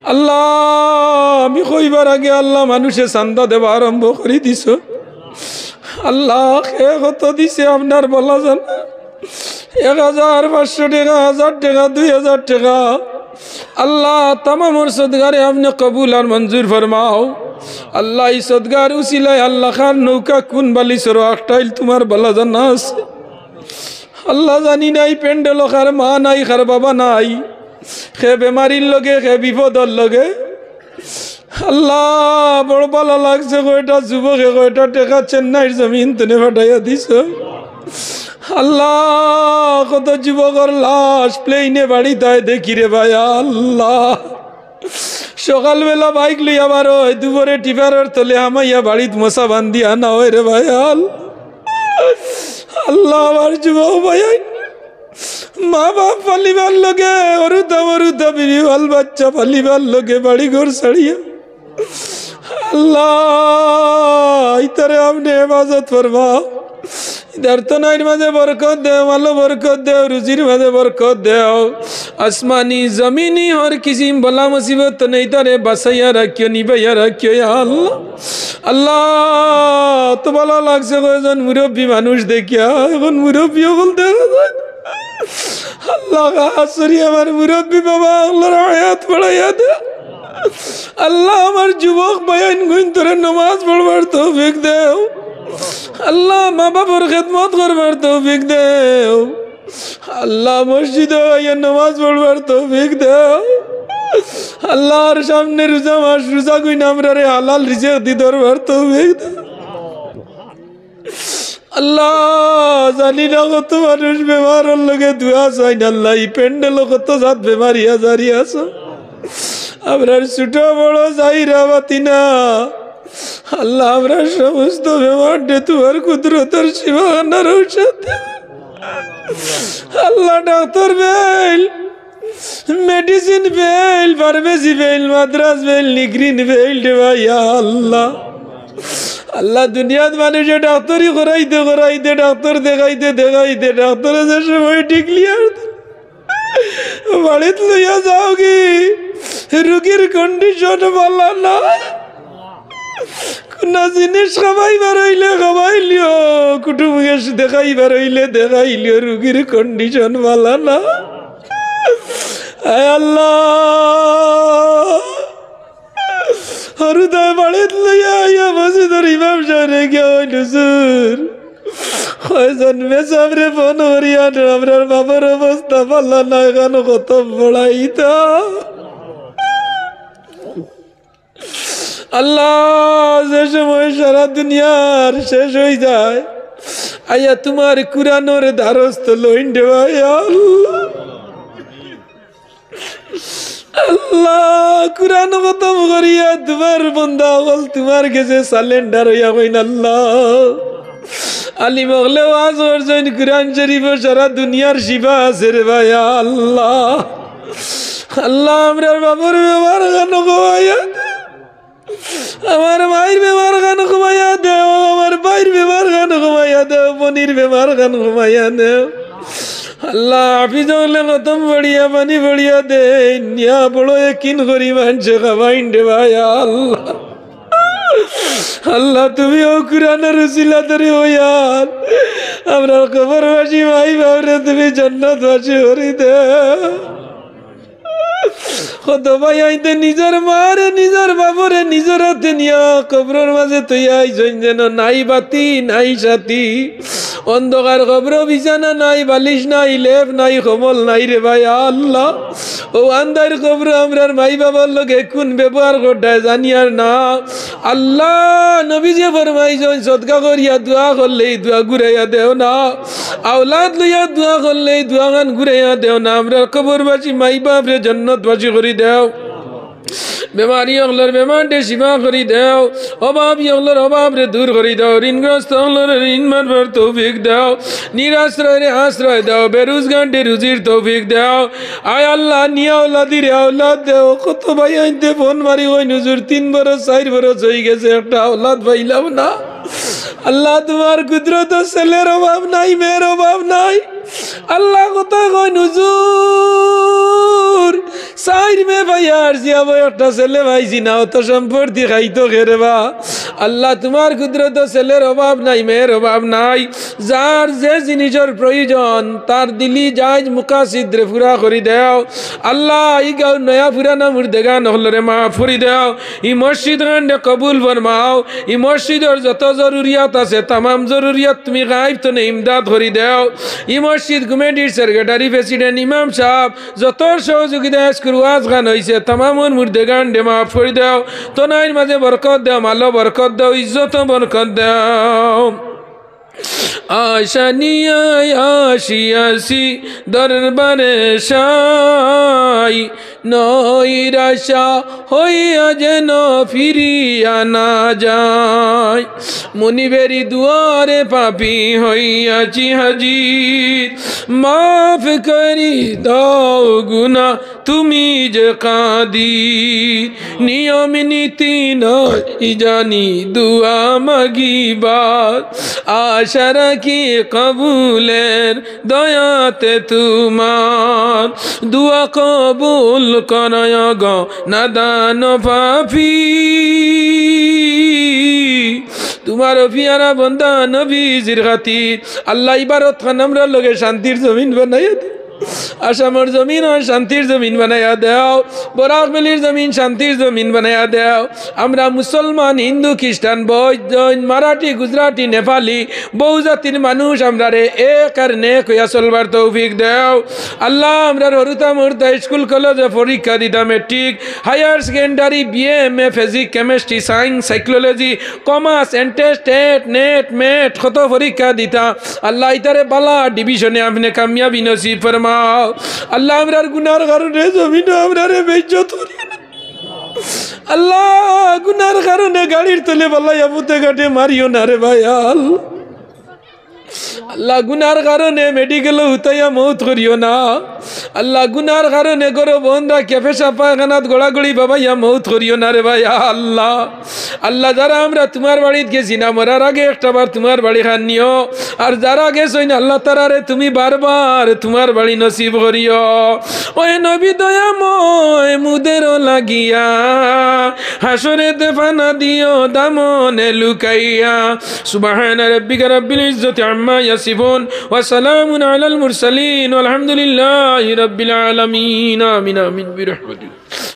আল্লাহ আমি কইবার আগে আল্লাহ মানুষে চান্দা দেওয়া আরম্ভ করে দিছ। আল্লাহ কে কত দিছে আপনার বলা জান, 1000, 500 টাকা, 1000 টাকা, 2000 টাকা। আল্লাহ তামামর সদগারে আপনি কবুল আর মঞ্জুর ফরমাও। আল্লাহ এই সদগার উসিলায় আল্লাহ খান নৌকা কোন বালি সরো একটাইল তোমার বলা জানা আছে। আল্লাহ জানি নাই পেন্ডেল খার মা নাই, খার বাবা নাই, খে বেমারির লগে, খে বিপদর লগে। আল্লাহ বড় ভালো লাগছে, কয়টা যুবকে কয়টা টেকা চেন্নাইয়ের জমিন তুলে ফাটাইয়া দিছ। আল্লাহ কত যুবকর লাশ প্লেনে বাড়ি তাই দেখি রে ভাই। আল্লাহ সকালবেলা বাইক লইয়া আবার ওই দুপুরে টিপারের তলে হামাইয়া বাড়িত মশা বান্ধি আনা হয় রে ভাই। আল্লাহ আমার যুবক ভাই মা বাপ পালিবার লগে অরুতা বিবি বাল বাচ্চা পালিবার লগে বাড়ি ঘর ছাড়িয়া আল্লাহ ইতারে আপনি হেফাজত ফরমাও। দার্তনাইর মাঝে বরকত দেও, মালো বরকত দেও, রুজির মাঝে বরকত দেও। আসমানি জমিনি হর কিসিম বলা মুসিবত নেই তারে বাসাইয়া রাখিও, নিবাইয়া রাখিও আল্লাহ। আল্লাহ তো ভালো লাগছে কয়জন মুরব্বী মানুষ দেখিয়া, এখন মুরব্বীও বলতে আল্লাহ আসরি আমার মুরব্বী বাবা আল্লাহর হায়াত বাড়াইয়া দে। আল্লাহ আমার যুবক বায়ান গুণ তোরে নামাজ পড়বার তৌফিক দেও। আল্লাহ মা বাবার খেদমত করবার তৌফিক দেও। আল্লাহ মসজিদে নামাজ পড়বার তৌফিক দেও। আল্লাহর সামনে রোজা মাস, রোজা গুণ আমরা রে হালাল রিজিক দি ধরবার তৌফিক দেও। আল্লাহ জানি না কত মানুষ বেমারের লগে দুয়া চাই না। আল্লাহ এই প্যান্ডেল কত জাত বেমারি আজারি আছো, আমরা ছোট বড় যাইরা বাতি না। আল্লাহ আমরা সমস্ত বেমার দে তোমার কুদরতের সীমানার ঔষধ। আল্লাহ ডাক্তার বেল, মেডিসিন বেল, ফার্মেসি বেল, মাদ্রাস বেল, নিগ্রিন বেল দে ভাই আল্লাহ। আল্লাহ দুনিয়াত মানুষে ডাক্তারি করাইতে ডাক্তার দেখাইতে ডাক্তারে যে সময় ডিক্লিয়ার বাড়িতে লইয়া যাও কি রোগীর কন্ডিশন ভালো না, কোন জিনিস খাবাইবার হইলে খাবাইলিও, কুটুমকে দেখাইবার হইলে দেখাইলিও, রোগীর কন্ডিশন ভালো না। আল্লাহ হরুদায় বাড়িত লইয়া আইয়া মসজিদের ইমাম সাহেব গিয়া হইল হুজুর কয়জন মেসাবরে ফোন করিয়া আপনার বাবার অবস্থা ভালো না, এখানে কত বড়াইতা। আল্লাহ যে সময় সারা দুনিয়ার শেষ হয়ে যায় আইয়া তোমার কুরানোর দ্বারস্থ লইন দেওয়াই আল্লাহ। আল্লাহ কুরান খতম করিয়া তোমার বন্দা হল তোমার কাছে সালেন্ডার হইয়া কইন আল্লাহ আলী মগলে ওয়াজ করছেন কুরআন শরীফ সারা দুনিয়ার শিফা আছে রে ভাই আল্লাহ। আল্লাহ আমরার বাবার ব্যবহার গান কমাইয়া দে, আমার মায়ের ব্যবহার গান কমাইয়া দেও, আমার ভাইয়ের ব্যবহার গান কমাইয়া দেও, বোনির ব্যবহার গান কমাইয়া দেও। আল্লাহ হাফিজ হলে খতম বড়িয়া পানি বড়িয়া দে, নিয়া বড় একিন করি মানছে খাবাইন দে ভাই আল্লাহ। আল্লাহ তুমি ও কুরআনের উসিলা ধরে হইয়ার আমরা কবরবাসী ভাই বাবরে তুমি জান্নাতবাসী হরি দে। কত ভাই আইতে নিজের মারে নিজের বাবরে নিজের হাতে নিয়া কবরের মাঝে তৈয়া আইছেন যেন নাই বাতি নাই সাথী, অন্ধকার কবর, বিছানা নাই, বালিশ নাই, লেপ নাই, কমল নাই রে ভাই আল্লাহ। ও আন্দার কবর আমরার মাই বাবার লগে কোন ব্যবহার করতে জানিয়ার না। আল্লাহ নবী যে ফরমাইছেন সদকা করিয়া দোয়া করলেই দোয়া ঘুরাইয়া দেও না, আওলাদ লইয়া দোয়া করলেই দোয়া গান ঘুরাইয়া দেও না। আমরা কবরবাসী মাই বাপরে জান্নাতবাসী করি দেও, বেমারি অগলার বেমারটে শিফা করি দেও, অভাবী অগলার অভাবরে দূর করি দাও, ঋণগ্রস্ত অগলার ঋণ মারবার তৌফিক দাও, নিরাশ্রয় রে আশ্রয় দাও, বেরোজগারটে রুজির তৌফিক দাও। আয় আল্লাহ নিয়া ওলাদিরে আওলাদ দেও। কত ভাই আইতে ফোন মারি ওই নুজুর 3 বছর 4 বছর হয়ে গেছে একটা আওলাদ পাইলাম না। আল্লাহ তোমার কুদরত, ছেলের অভাব নাই, মেয়ের অভাব নাই, আল্লাহ কথা কয় হুজুর সাইর মে ভাইয়ার জিয়াবো একটা ছেলে ভাইছি না অত সম্পত্তি খাইতো খেরবা আল্লাহ তোমার কুদরত ছেলের অভাব নাই মেয়ের অভাব নাই যার যে জিনিসের প্রয়োজন তার দিলি যাই মুকাসিদরে পুরা করি দেও আল্লাহ ই গাও নয়া পুরানা মুর্দেগা নহলরে মাফ করি দেও ই মসজিদ গান্ডে কবুল ফরমাও ই মসজিদের যত জরুরিয়াত আছে তামাম জরুরিয়াত তুমি গাইব তো ইমদাদ করি দেও ই মসজিদ কমিটির সেক্রেটারি প্রেসিডেন্ট ইমাম সাহেব যত সহযোগিতা ওয়াজ গান হয়েছে তামামুন মুর্দেগান ডে মাফ করে দাও তো নাইর মাঝে বরকত দাও মালো বরকত দাও ইজ্জত বরকত দাও আশানিয়ায় আসিয়াছি দরবারে শাই নৈরাশা হইয়া যেন ফিরিয়া না যায় মুনিবেরি দুয়ারে পাপি হইয়াছি হাজির মাফ করি দাও গুনাহ তুমি যে কাদির নিয়ম নীতি নয় জানি দুয়া মাগিবার আশা রাখি কবুলের দয়াতে তোমার দুয়া কবুল করয় গো নাদান পাপী তোমার পিয়ারা বন্দা নবীজির খাতির আল্লাহ ইবারত খান আমরা লগে শান্তির জমিন বানাইয়া দে আসামের জমিন আর শান্তির জমিন বানাইয়া দেও বরাক ভ্যালির জমিন শান্তির জমিন বানাইয়া দেও আমরা মুসলমান হিন্দু খ্রিস্টান বৌদ্ধ জৈন মারাঠি গুজরাটি নেপালি বহু জাতির মানুষ আমরা রে এক আর নেক হইয়া চলবার তৌফিক দেও আল্লাহ আমরা হরুতা মরুতা স্কুল কলেজে পরীক্ষা দিতাম মেট্রিক হায়ার সেকেন্ডারি বিএমএ physics chemistry science psychology commerce entrance TET NET মেট কত পরীক্ষা দিতা আল্লাহ ইতারে বালা ডিভিশনে আপনি কামিয়াবি নসিব ফরমা আল্লাহ আমরার গুনার কারণে জমিন আমরারে বেইজ্জত করিও না আল্লাহ গুনার কারণে গাড়ির তলে বাল্লাইয়া পুতে কাটে মারিও না রে ভাই আল্লাহ গুনার কারণে মেডিকেল উতাইয়া মৌত করিও না আল্লাহ গুনার কারণে গরো বন্ধা কেফেসা পায়খানাত গোড়াগড়ি বাবাইয়া মৌত করিও না রে ভাই আল্লাহ আল্লাহ যারা আমরা তোমার বাড়িতে গেছি না মরার আগে একটা বার তোমার বাড়ি খান নিও আর যারা গেছই না আল্লাহ তারারে তুমি বারবার তোমার বাড়ি নসিব করিও ওই নবী দয়াময় মুদেরও লাগিয়া হাসরেতে ফানা দিও দামনে লুকাইয়া সুবহান রাব্বিকা রাব্বিল ইজ্জতি আম্মা ইয়াসিফুন ওয়া সালামুন আলাল মুরসালিন ওয়ালহামদুলিল্লাহি রাব্বিল আলামিন আমিন আমিন বিরহমাতিকা